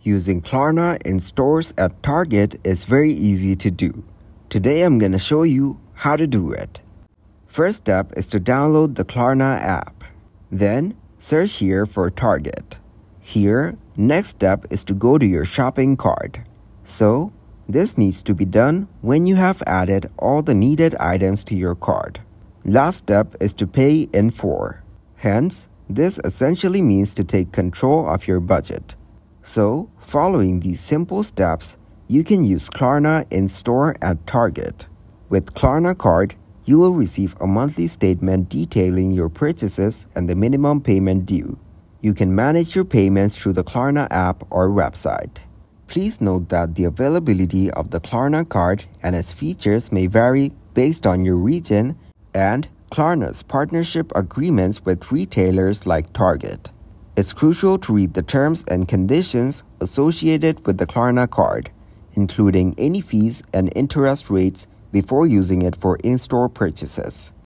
Using Klarna in stores at Target is very easy to do. Today I'm going to show you how to do it. First step is to download the Klarna app. Then search here for Target. Here, next step is to go to your shopping cart. So, this needs to be done when you have added all the needed items to your cart. Last step is to pay in full. Hence, this essentially means to take control of your budget. So, following these simple steps, you can use Klarna in store at Target. With Klarna Card, you will receive a monthly statement detailing your purchases and the minimum payment due. You can manage your payments through the Klarna app or website. Please note that the availability of the Klarna Card and its features may vary based on your region and Klarna's partnership agreements with retailers like Target. It's crucial to read the terms and conditions associated with the Klarna Card, including any fees and interest rates before using it for in-store purchases.